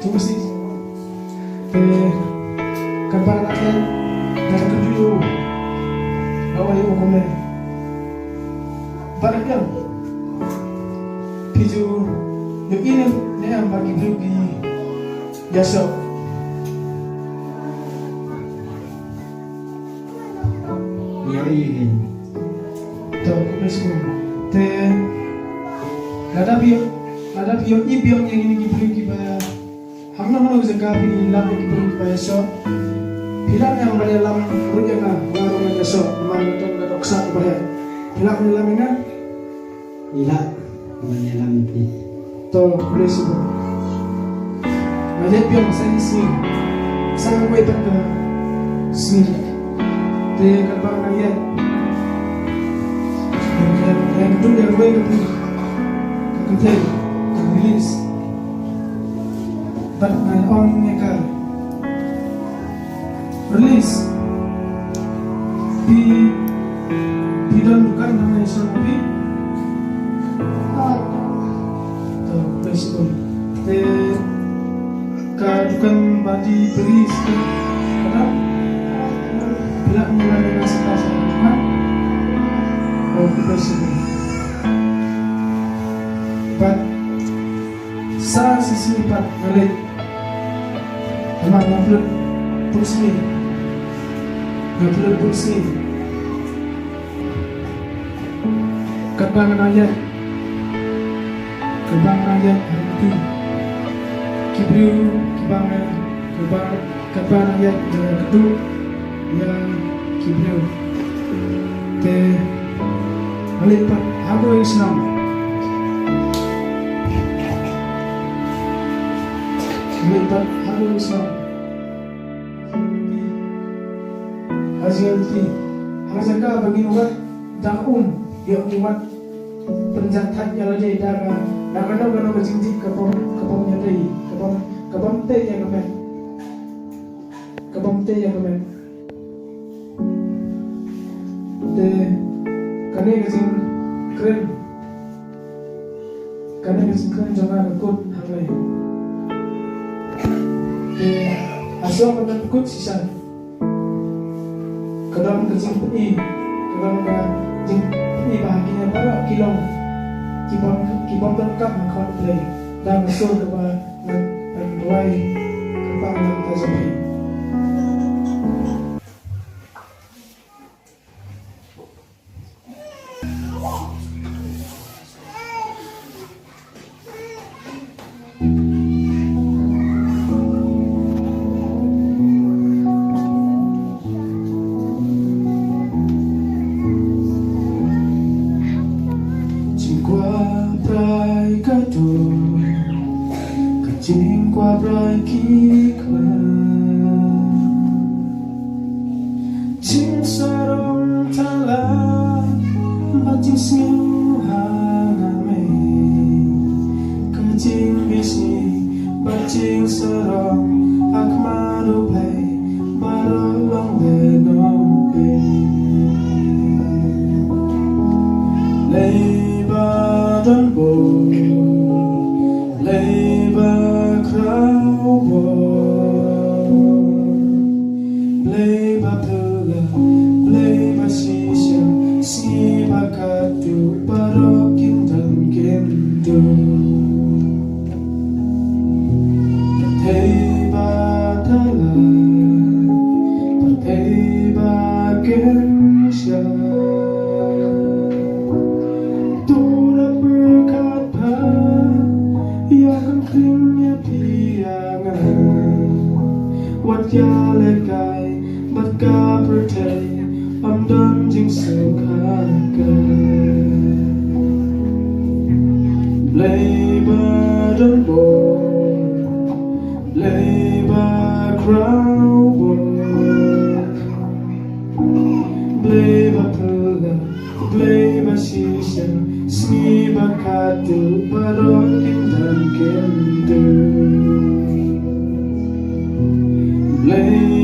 Tunggu sih. Kabar natin dari kejuju awal yung komen. Balik lang. Piju yung inim na ang bagi grupi yaso. Yarihin. To kumis ko. Ladap yung ibiyong yang ini grupi ba hamna usa gabi labi grupi ba yaso. Pilang yang berdalam rujuk na warung yaso man tong doksa ba. Pilang nilang nga Ila. Manyalam ni. to kumis ko. Malip yung sensi sang way pa ka sini. Kalbang na yan. Yang itu yang way ka kakantay release. But my own nga release. Pidon bukan namanya sonabi. To basically. Bukan badi beris karena bila mulai dengan sekasa kan kita semua but sa sisi pat balik teman ngaplut pusni kebangan ayat hati kibriu kebangan ayat kedua yang kibriu melipat hago Islam Azianti Hazaka bagi umat yang umat penjahat yang ada di dalam nakano berjinjik kebom nyadai kebom teh yang kemen kane gazing keren jangan ikut hangai asal pada ikut sisa kadang gazing peni bahagianya pada kilong kibom lengkap nakon play dan asal kepada menduai kepala tazabi. Kacing qua brai ki Chim sarong tala Bating siu haname Kacing bisni Bating sarong Akmaru play Barolong lenope Leiba don bo Leiba kraubo Leiba pula Leiba sisya Siba katu Barokin dan kendo Parteiba tala Parteiba kensya Tura berkata Yang krimnya piangan Watya lekai Batka pertai Amdan jing sukaka Leiba dan bor Leiba kraubo Leiba pula Leiba sisya Sniba katu Barokin dan kendo Leiba